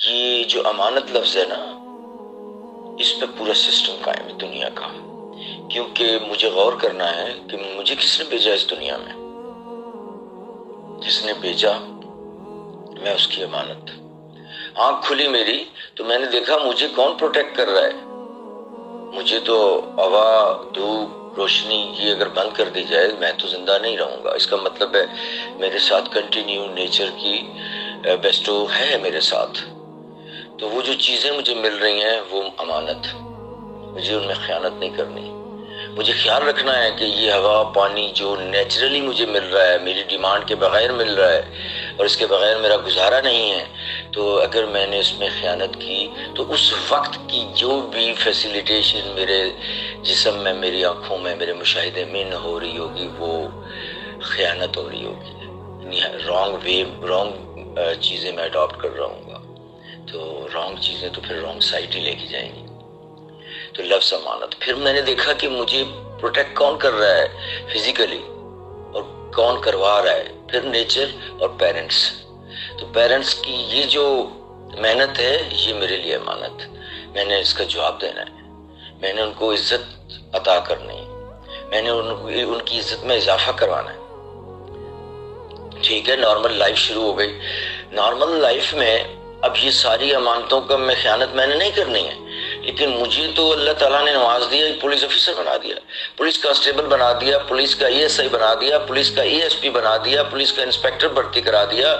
یہ جو امانت لفظ ہے نا، اس پہ پورا سسٹم قائم ہے دنیا کا، کیونکہ مجھے غور کرنا ہے کہ مجھے کس نے بھیجا اس دنیا میں، جس نے بھیجا میں اس کی امانت۔ آنکھ کھلی میری تو میں نے دیکھا مجھے کون پروٹیکٹ کر رہا ہے۔ مجھے تو ہوا، دھوپ، روشنی یہ اگر بند کر دی جائے میں تو زندہ نہیں رہوں گا۔ اس کا مطلب ہے میرے ساتھ کنٹینیو نیچر کی بیسٹو ہے میرے ساتھ۔ تو وہ جو چیزیں مجھے مل رہی ہیں وہ امانت، مجھے ان میں خیانت نہیں کرنی۔ مجھے خیال رکھنا ہے کہ یہ ہوا، پانی جو نیچرلی مجھے مل رہا ہے، میری ڈیمانڈ کے بغیر مل رہا ہے اور اس کے بغیر میرا گزارا نہیں ہے، تو اگر میں نے اس میں خیانت کی تو اس وقت کی جو بھی فیسیلیٹیشن میرے جسم میں، میری آنکھوں میں، میرے مشاہدے میں نہ ہو رہی ہوگی، وہ خیانت ہو رہی ہوگی، رانگ چیزیں میں اڈاپٹ کر رہا ہوں گا، تو رانگ چیزیں تو پھر رانگ سائٹ ہی لے کے جائیں گی۔ تو لفظ امانت۔ پھر میں نے دیکھا کہ مجھے پروٹیکٹ کون کر رہا ہے فزیکلی اور کون کروا رہا ہے، پھر نیچر اور پیرنٹس۔ تو پیرنٹس کی یہ جو محنت ہے یہ میرے لیے امانت، میں نے اس کا جواب دینا ہے، میں نے ان کو عزت عطا کرنی ہے، میں نے ان کی عزت میں اضافہ کروانا ہے۔ ٹھیک ہے، نارمل لائف شروع ہو گئی۔ نارمل لائف میں اب یہ ساری امانتوں کا میں خیانت میں نے نہیں کرنی ہے، لیکن مجھے تو اللہ تعالیٰ نے نواز دیا، پولیس آفیسر بنا دیا، پولیس کانسٹیبل بنا دیا، پولیس کا ASI بنا دیا، پولیس کا ASP بنا دیا، پولیس کا انسپیکٹر بھرتی کرا دیا،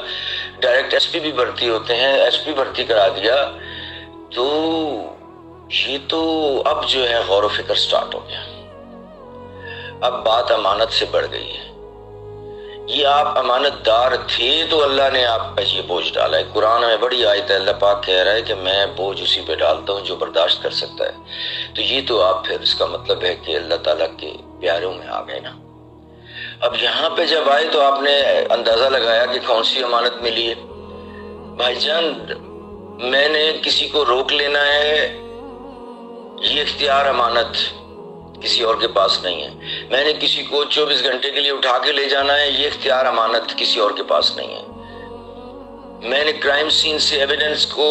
ڈائریکٹ SP بھی بھرتی ہوتے ہیں، SP بھرتی کرا دیا۔ تو یہ تو اب جو ہے غور و فکر سٹارٹ ہو گیا، اب بات امانت سے بڑھ گئی ہے۔ یہ آپ امانت دار تھے تو اللہ نے آپ پہ یہ بوجھ ڈالا ہے۔ قرآن میں بڑی آیت ہے، اللہ پاک کہہ رہا ہے کہ میں بوجھ اسی پہ ڈالتا ہوں جو برداشت کر سکتا ہے۔ تو یہ تو آپ پھر اس کا مطلب ہے کہ اللہ تعالیٰ کے پیاروں میں آ گئے نا۔ اب یہاں پہ جب آئے تو آپ نے اندازہ لگایا کہ کون سی امانت ملی ہے۔ بھائی جان، میں نے کسی کو روک لینا ہے، یہ اختیار امانت کسی اور کے پاس نہیں ہے۔ میں نے کسی کو 24 گھنٹے کے لیے اٹھا کے لے جانا ہے، یہ اختیار امانت کسی اور کے پاس نہیں ہے۔ میں نے کرائم سین سے ایویڈنس کو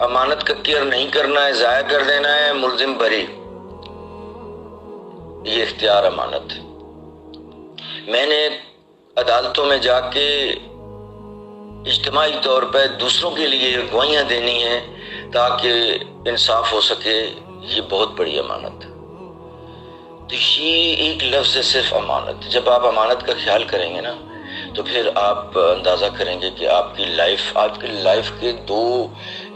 امانت کا کیئر نہیں کرنا ہے، ضائع کر دینا ہے، ملزم بری، یہ اختیار امانت۔ میں نے عدالتوں میں جا کے اجتماعی طور پہ دوسروں کے لیے گواہیاں دینی ہیں تاکہ انصاف ہو سکے، یہ بہت بڑی امانت۔ تو یہ ایک لفظ ہے صرف امانت۔ جب آپ امانت کا خیال کریں گے نا تو پھر آپ اندازہ کریں گے کہ آپ کی لائف کے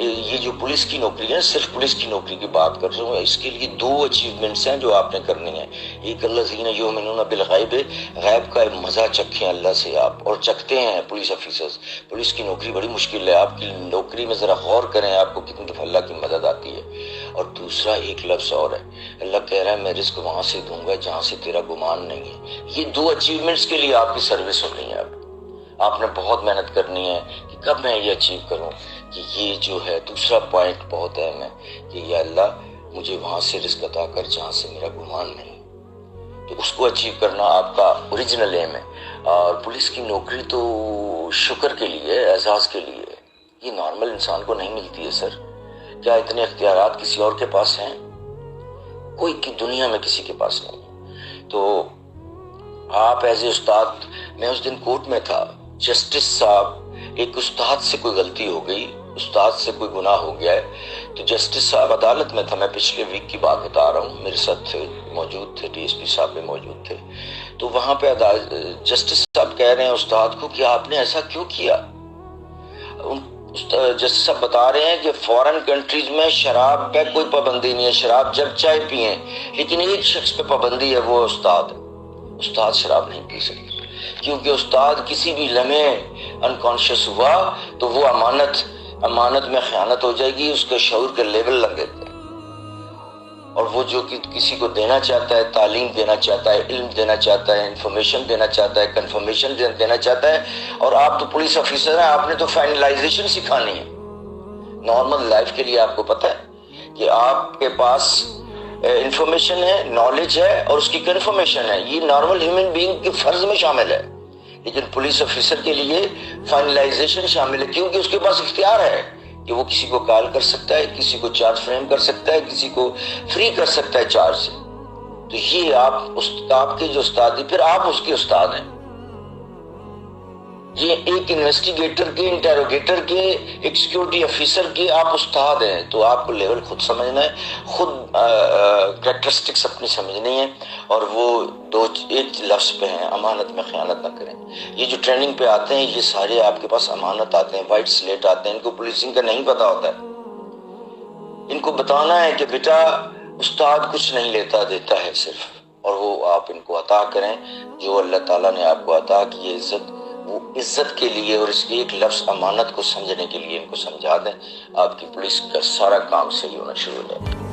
یہ جو پولیس کی نوکری ہے، صرف پولیس کی نوکری کی بات کر رہا ہوں، اس کے لیے 2 اچیومنٹس ہیں جو آپ نے کرنی ہیں۔ ایک الذین یؤمنون بالغیب، غیب کا مزہ چکھیں اللہ سے آپ، اور چکھتے ہیں پولیس آفیسرز۔ پولیس کی نوکری بڑی مشکل ہے، آپ کی نوکری میں ذرا غور کریں آپ کو کتنی دفعہ اللہ کی مدد آتی ہے۔ اور دوسرا ایک لفظ اور ہے، اللہ کہہ رہا ہے میں رزق وہاں سے دوں گا جہاں سے تیرا گمان نہیں ہے۔ یہ 2 اچیومنٹس کے لیے آپ کی سروس ہونی ہے۔ اب آپ نے بہت محنت کرنی ہے کہ کب میں یہ اچیو کروں، کہ یہ جو ہے دوسرا پوائنٹ بہت اہم ہے کہ یا اللہ مجھے وہاں سے رزق عطا کر جہاں سے میرا گمان نہیں۔ تو اس کو اچیو کرنا آپ کا اوریجنل ایم ہے۔ اور پولیس کی نوکری تو شکر کے لیے، اعزاز کے لیے، یہ نارمل انسان کو نہیں ملتی ہے سر۔ کیا اتنے اختیارات کسی اور کے پاس ہیں؟ کوئی کی دنیا میں کسی کے پاس نہیں۔ تو آپ ایز اے استاد، میں اس دن کورٹ میں تھا، جسٹس صاحب، ایک استاد سے کوئی غلطی ہو گئی، استاد سے کوئی گناہ ہو گیا ہے، تو جسٹس صاحب عدالت میں تھا، میں پچھلے ویک کی بات بتا رہا ہوں، میرے ساتھ موجود تھے، DSP صاحب بھی موجود تھے۔ تو وہاں پہ جسٹس صاحب کہہ رہے ہیں استاد کو کہ آپ نے ایسا کیوں کیا؟ جسٹس صاحب بتا رہے ہیں کہ فورن کنٹریز میں شراب پہ کوئی پابندی نہیں ہے، شراب جب چاہے پئیں، لیکن ایک شخص پہ پابندی ہے، وہ استاد شراب نہیں پی سکتے، کیونکہ استاد کسی بھی لمحے انکانشیس ہوا تو وہ امانت میں خیانت ہو جائے گی، اس کا شعور کا لیول لگ جاتا ہے۔ اور وہ جو کسی کو دینا چاہتا ہے، تعلیم دینا چاہتا ہے، علم دینا چاہتا ہے، انفارمیشن دینا چاہتا ہے، کنفرمیشن دینا چاہتا ہے، اور آپ تو پولیس آفیسر ہیں، آپ نے تو فائنلائزیشن سکھانی ہے۔ نارمل لائف کے لیے آپ کو پتہ ہے کہ آپ کے پاس انفارمیشن ہے، نالج ہے، اور اس کی کنفرمیشن ہے، یہ نارمل ہیومن بینگ کے فرض میں شامل ہے، لیکن پولیس آفیسر کے لیے فائنلائزیشن شامل ہے، کیونکہ اس کے پاس اختیار ہے کہ وہ کسی کو کال کر سکتا ہے، کسی کو چارج فریم کر سکتا ہے، کسی کو فری کر سکتا ہے چارج سے. تو یہ آپ کے جو استاد ہیں، پھر آپ اس کے استاد ہیں. یہ ایک انویسٹیگیٹر کے، انٹیروگیٹر کے، ایک سیکیورٹی افیسر کے آپ استاد ہیں. تو آپ کو لیول خود سمجھنا ہے، خود کریکٹرسٹکس اپنی سمجھنی ہے، اور وہ ایک لفظ پہ ہیں، امانت میں خیانت نہ کریں. یہ جو ٹریننگ پہ آتے ہیں، یہ سارے آپ کے پاس امانت آتے ہیں، وائٹ سلیٹ آتے ہیں، ان کو پولیسنگ کا نہیں پتا ہوتا ہے. ان کو بتانا ہے کہ بیٹا استاد کچھ نہیں لیتا، دیتا ہے صرف، اور وہ آپ ان کو عطا کریں جو اللہ تعالیٰ نے آپ کو عطا کی ہے عزت، وہ عزت کے لیے اور اس کے ایک لفظ امانت کو سمجھنے کے لیے ان کو سمجھا دیں. آپ کی پولیس کا سارا کام صحیح ہونا شروع ہو جائے.